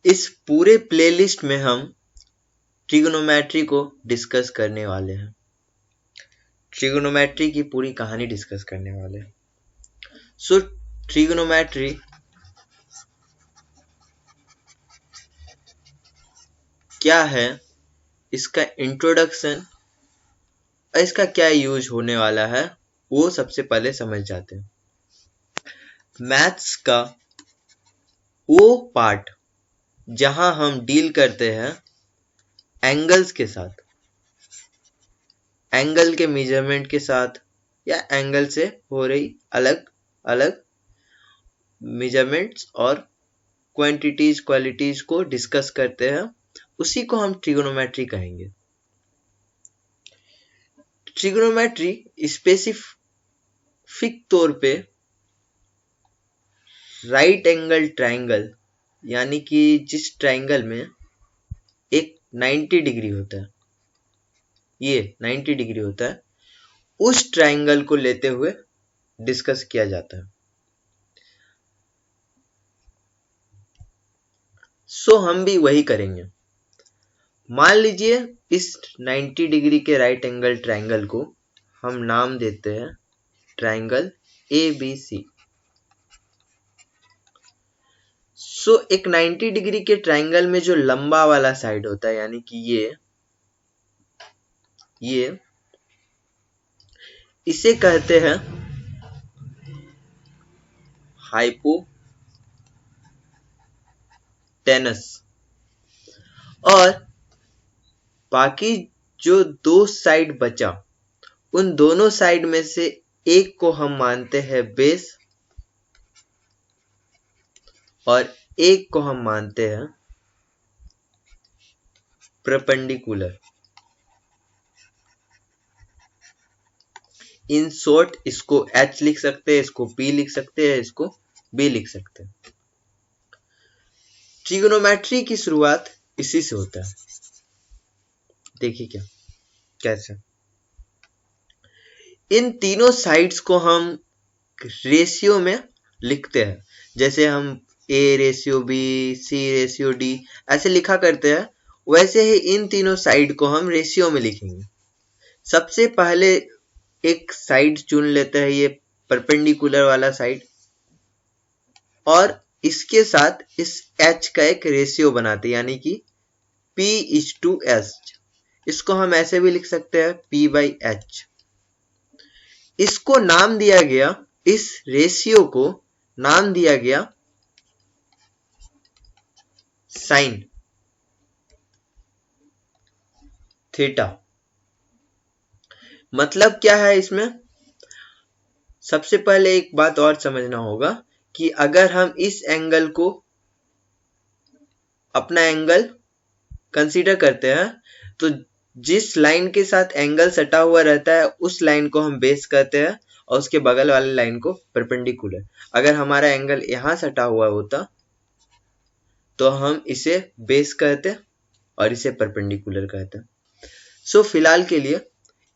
इस पूरे प्लेलिस्ट में हम ट्रिगोनोमेट्री को डिस्कस करने वाले हैं। ट्रिगोनोमेट्री की पूरी कहानी डिस्कस करने वाले हैं। सो ट्रिगोनोमेट्री क्या है, इसका इंट्रोडक्शन और इसका क्या यूज होने वाला है वो सबसे पहले समझ जाते हैं। मैथ्स का वो पार्ट जहां हम डील करते हैं एंगल्स के साथ, एंगल के मेजरमेंट के साथ या एंगल से हो रही अलग अलग मेजरमेंट्स और क्वांटिटीज क्वालिटीज को डिस्कस करते हैं, उसी को हम ट्रिगोनोमेट्री कहेंगे। ट्रिगोनोमेट्री स्पेसिफिक तौर पे राइट एंगल ट्रायंगल, यानी कि जिस ट्रायंगल में एक 90 डिग्री होता है, ये 90 डिग्री होता है, उस ट्रायंगल को लेते हुए डिस्कस किया जाता है। सो हम भी वही करेंगे। मान लीजिए इस 90 डिग्री के राइट एंगल ट्रायंगल को हम नाम देते हैं ट्रायंगल ABC। सो एक 90 डिग्री के ट्रायंगल में जो लंबा वाला साइड होता है, यानी कि ये इसे कहते हैं हाइपोटेनस, और बाकी जो दो साइड बचा उन दोनों साइड में से एक को हम मानते हैं बेस और एक को हम मानते हैं परपेंडिकुलर। इन शॉर्ट इसको H लिख सकते हैं, इसको P लिख सकते हैं, इसको B लिख सकते हैं। ट्रिगोनोमेट्री की शुरुआत इसी से होता है। देखिए कैसे इन तीनों साइड्स को हम रेशियो में लिखते हैं, जैसे हम A/B, C/D ऐसे लिखा करते हैं, वैसे ही इन तीनों साइड को हम रेशियो में लिखेंगे। सबसे पहले एक साइड चुन लेते हैं, ये परपेंडिकुलर वाला साइड, और इसके साथ इस H का एक रेशियो बनाते हैं, यानी कि P/S। इसको हम ऐसे भी लिख सकते हैं P/H। इसको नाम दिया गया, इस रेशियो को नाम दिया गया साइन थीटा। मतलब क्या है इसमें, सबसे पहले एक बात और समझना होगा कि अगर हम इस एंगल को अपना एंगल कंसीडर करते हैं, तो जिस लाइन के साथ एंगल सटा हुआ रहता है उस लाइन को हम बेस कहते हैं और उसके बगल वाले लाइन को परपेंडिकुलर। अगर हमारा एंगल यहां सटा हुआ होता तो हम इसे बेस कहते और इसे परपेंडिकुलर कहते। सो फिलहाल के लिए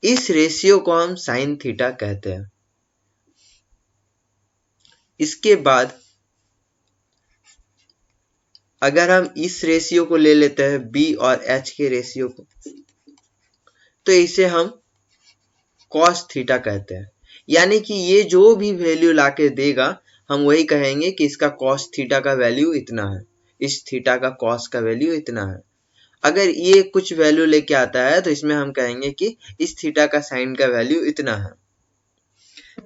इस रेशियो को हम साइन थीटा कहते हैं। इसके बाद अगर हम इस रेशियो को ले लेते हैं B और H के रेशियो को, तो इसे हम कॉस थीटा कहते हैं। यानी कि ये जो भी वैल्यू लाके देगा हम वही कहेंगे कि इसका कॉस थीटा का वैल्यू इतना है, इस थीटा का कॉस का वैल्यू इतना है। अगर ये कुछ वैल्यू लेके आता है तो इसमें हम कहेंगे कि इस थीटा का साइन का वैल्यू इतना है।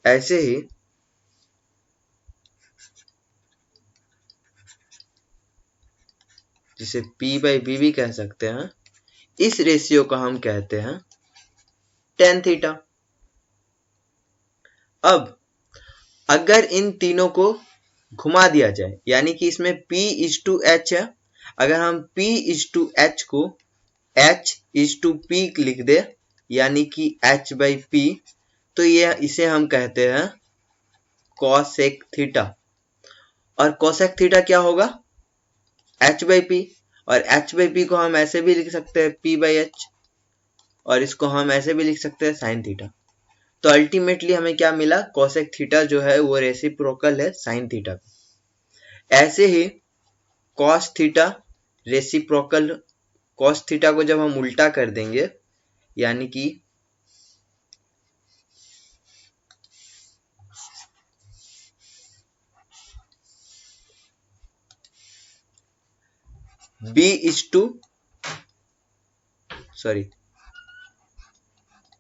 ऐसे ही जिसे P/B भी कह सकते हैं, इस रेशियो को हम कहते हैं tan थीटा। अब अगर इन तीनों को घुमा दिया जाए, यानी कि इसमें P/H है, अगर हम P/H को H/P लिख दे, यानी कि H/P, तो ये इसे हम कहते हैं cosec थीटा। और cosec थीटा क्या होगा, H/P, और H/P को हम ऐसे भी लिख सकते हैं P/H, और इसको हम ऐसे भी लिख सकते हैं sin थीटा। तो अल्टीमेटली हमें क्या मिला, cosec थीटा जो है वो रेसिप्रोकल है sin थीटा। ऐसे ही cos theta reciprocal cos theta को जब हम उल्टा कर देंगे, यानी कि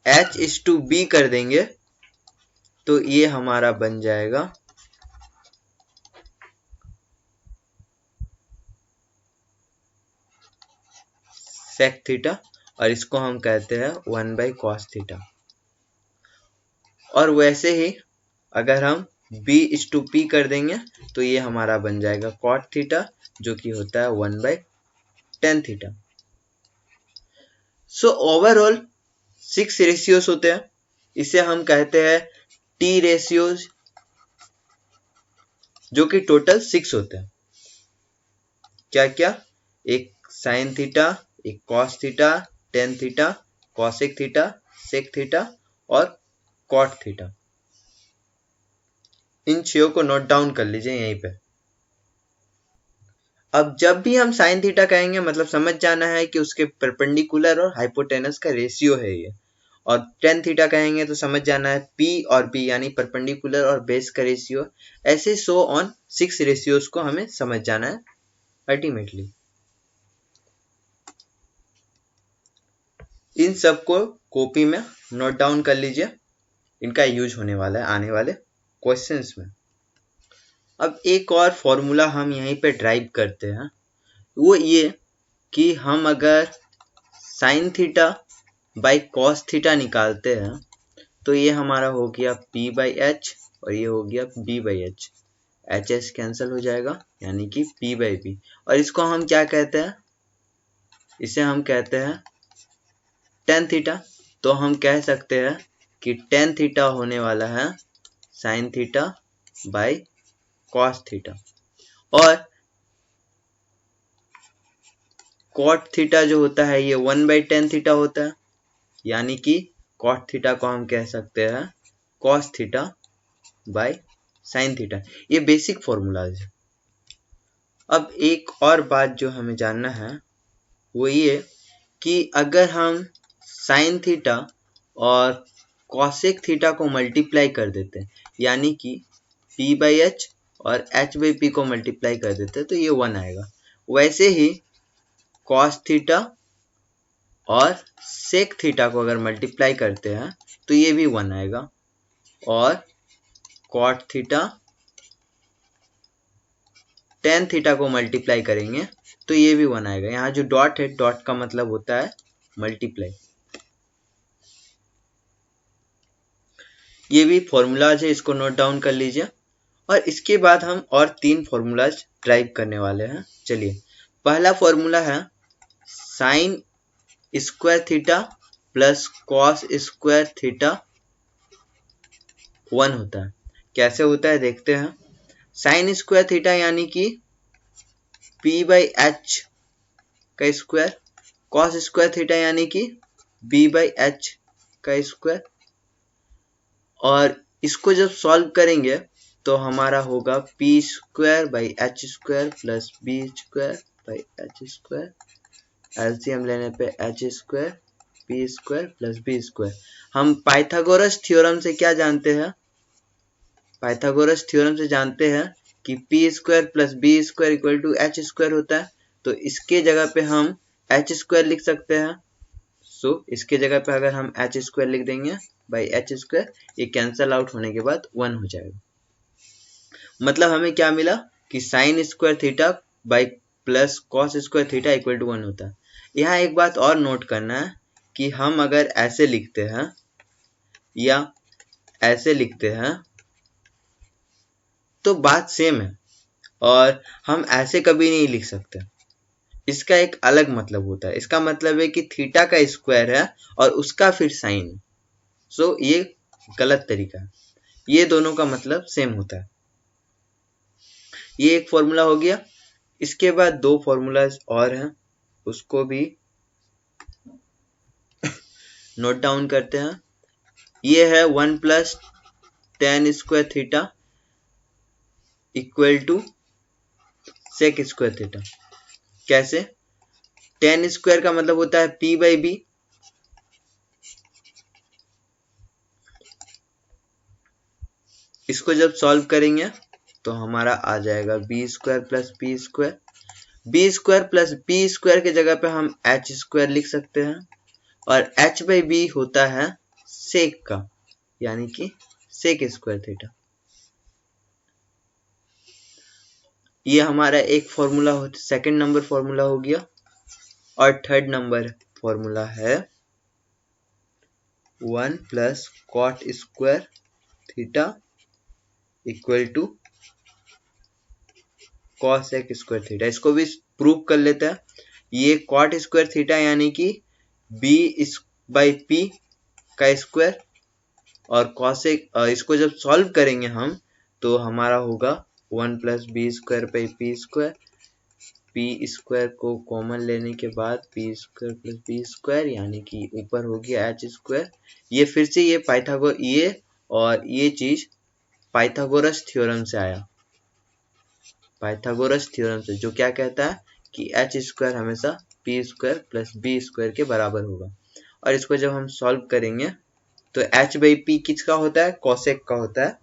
H इज टू B कर देंगे, तो ये हमारा बन जाएगा सेक थीटा, और इसको हम कहते हैं 1/cos थीटा। और वैसे ही अगर हम B इज टू P कर देंगे तो ये हमारा बन जाएगा cot थीटा, जो कि होता है 1/tan theta. So overall 6 ratios होते हैं। इसे हम कहते हैं T रेशियोज, जो कि टोटल 6 होते हैं। क्या क्या? एक साइन थीटा, एक cos theta, tan theta, cosec theta, sec theta और कॉट थीटा। इन 6 को नोट डाउन कर लीजिए यहीं पे। अब जब भी हम साइन थीटा कहेंगे, मतलब समझ जाना है कि उसके परपेंडिकुलर और हाइपोटेनस का रेशियो है ये। और टेन थीटा कहेंगे तो समझ जाना है P और B यानी परपेंडिकुलर और बेस का रेशियो। ऐसे सो ऑन 6 रेशियोज को हमें समझ जाना है अल्टीमेटली। इन सबको कॉपी में नोट डाउन कर लीजिए, इनका यूज होने वाला है आने वाले क्वेश्चंस में। अब एक और फॉर्मूला हम यहीं पे ड्राइव करते हैं, वो ये कि हम अगर sine theta by cos theta निकालते हैं तो ये हमारा हो गया P/H और ये हो गया B/H। HS कैंसिल हो जाएगा, यानी कि P/B। और इसको हम क्या कहते हैं? इसे हम कहते हैं टेन थीटा। तो हम कह सकते हैं कि टेन थीटा होने वाला है sine theta by cos theta, और कॉट थीटा जो होता है ये 1/tan थीटा होता है, यानी कि कॉट थीटा को हम कह सकते हैं cos theta by sine theta. ये बेसिक फॉर्मूलाज है। अब एक और बात जो हमें जानना है वो ये कि अगर हम साइन थीटा और कॉसेक थीटा को मल्टीप्लाई कर देते हैं, यानी कि P/H और H/P को मल्टीप्लाई कर देते हैं तो ये 1 आएगा। वैसे ही कॉस थीटा और सेक थीटा को अगर मल्टीप्लाई करते हैं तो ये भी 1 आएगा, और कॉट थीटा टेन थीटा को मल्टीप्लाई करेंगे तो ये भी 1 आएगा। यहाँ जो डॉट है, डॉट का मतलब होता है मल्टीप्लाई। ये भी फॉर्मूलाज है, इसको नोट डाउन कर लीजिए। और इसके बाद हम और 3 फॉर्मूलाज ड्राइव करने वाले हैं। चलिए, पहला फॉर्मूला है sign square theta plus cos square theta 1 होता है। कैसे होता है देखते हैं। साइन स्क्वायर थीटा यानी कि P/H का स्क्वायर, कॉस स्क्वायर थीटा यानी कि B/H का स्क्वायर। और इसको जब सॉल्व करेंगे तो हमारा होगा P²/H² प्लस B²/H²। एलसीएम लेने पे H² P² प्लस B²। हम पाइथागोरस थ्योरम से क्या जानते हैं? पाइथागोरस थ्योरम से जानते हैं कि P² plus B² equal to H² होता है। तो इसके जगह पे हम H² लिख सकते हैं। सो इसके जगह पे अगर हम H² लिख देंगे बाई H², ये कैंसल आउट होने के बाद 1 हो जाएगा। मतलब हमें क्या मिला कि sine square theta by plus cos square theta equal to 1 होता है। यहाँ एक बात और नोट करना है कि हम अगर ऐसे लिखते हैं या ऐसे लिखते हैं तो बात सेम है, और हम ऐसे कभी नहीं लिख सकते। इसका एक अलग मतलब होता है। इसका मतलब है कि थीटा का स्क्वायर है और उसका फिर साइन। सो ये गलत तरीका है। ये दोनों का मतलब सेम होता है। ये एक फॉर्मूला हो गया। इसके बाद 2 फॉर्मूलाज और हैं, उसको भी नोट डाउन करते हैं। ये है 1 plus tan square theta equal to sec square theta. कैसे? टेन स्क्वायर का मतलब होता है पी बाई बी। इसको जब सॉल्व करेंगे तो हमारा आ जाएगा B square plus P square. B square plus P square के जगह पे हम एच स्क्वायर लिख सकते हैं, और एच बाई बी होता है सेक का, यानी कि सेक स्क्वायर थीटा। ये हमारा एक फॉर्मूला हो, सेकंड नंबर फॉर्मूला हो गया। और थर्ड नंबर फॉर्मूला है 1 plus cot square theta equal to cosec square theta. इसको भी प्रूव कर लेते हैं। ये कॉट स्क्वायर थीटा यानी कि बी बाई पी का स्क्वायर, और कॉसेक, इसको जब सॉल्व करेंगे हम तो हमारा होगा 1 plus B square by P square. P square को कॉमन लेने के बाद P square plus B square, यानी कि ऊपर हो गया एच स्क्वायर। ये फिर से ये और ये चीज पाइथागोरस थ्योरम से आया। पाइथागोरस थ्योरम से, जो क्या कहता है कि एच स्क्वायर हमेशा P square plus B square के बराबर होगा। और इसको जब हम सॉल्व करेंगे तो एच बाई पी किसका होता है? कोसेक का होता है।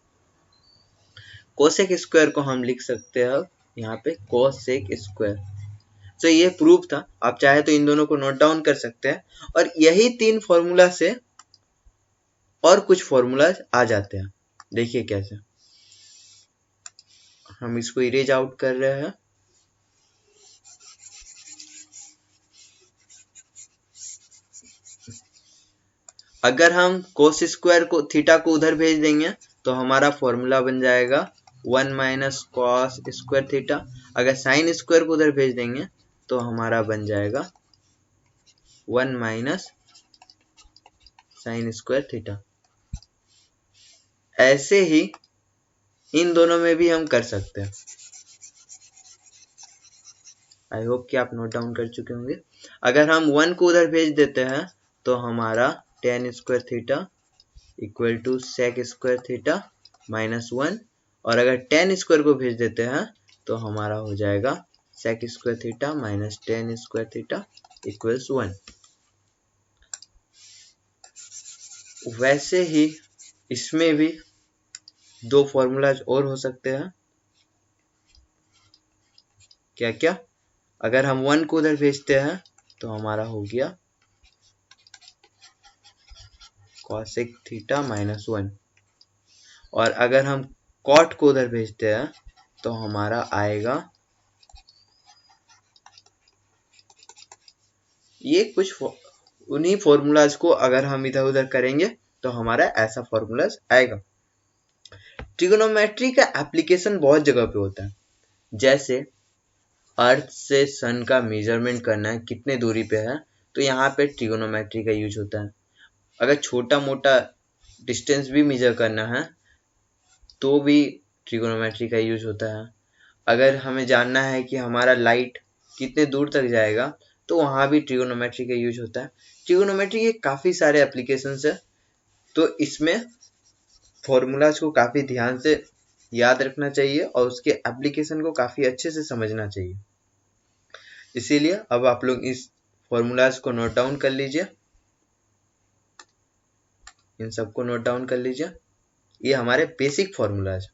कोसेक स्क्वायर को हम लिख सकते हैं यहाँ पे कोसेक स्क्वायर। तो ये प्रूफ था। आप चाहे तो इन दोनों को नोट डाउन कर सकते हैं, और यही तीन फॉर्मूला से और कुछ फॉर्मूला आ जाते हैं। देखिए कैसे। हम इसको इरेज आउट कर रहे हैं। अगर हम कोस स्क्वायर को थीटा को उधर भेज देंगे तो हमारा फॉर्मूला बन जाएगा 1 माइनस कॉस स्क्वायर थीटा। अगर साइन स्क्वायर को उधर भेज देंगे तो हमारा बन जाएगा 1 माइनस साइन स्क्वायर थीटा। ऐसे ही इन दोनों में भी हम कर सकते हैं। आई होप कि आप नोट डाउन कर चुके होंगे। अगर हम 1 को उधर भेज देते हैं तो हमारा tan square theta equal to sec square theta minus 1, और अगर टेन स्क्वायर को भेज देते हैं तो हमारा हो जाएगा sec square theta minus ten square theta equals 1। वैसे ही इसमें भी दो फॉर्मूलाज और हो सकते हैं। क्या क्या? अगर हम 1 को उधर भेजते हैं तो हमारा हो गया कॉसेक थीटा माइनस 1, और अगर हम कॉट को उधर भेजते हैं तो हमारा आएगा ये कुछ उन्हीं फॉर्मूलाज को अगर हम इधर उधर करेंगे तो हमारा ऐसा फॉर्मूलाज आएगा। ट्रिगोनोमेट्री का एप्लीकेशन बहुत जगह पे होता है। जैसे अर्थ से सन का मेजरमेंट करना है, कितने दूरी पे है, तो यहाँ पे ट्रिगोनोमेट्री का यूज होता है। अगर छोटा मोटा डिस्टेंस भी मेजर करना है तो भी ट्रिगोनोमेट्री का यूज होता है। अगर हमें जानना है कि हमारा लाइट कितने दूर तक जाएगा तो वहां भी ट्रिगोनोमेट्री का यूज होता है। ट्रिगोनोमेट्री के काफी सारे एप्लीकेशंस है, तो इसमें फॉर्मूलाज को काफी ध्यान से याद रखना चाहिए और उसके एप्लीकेशन को काफी अच्छे से समझना चाहिए। इसीलिए अब आप लोग इस फॉर्मूलाज को नोट डाउन कर लीजिए, इन सबको नोट डाउन कर लीजिए। ये हमारे बेसिक फॉर्मूलाज।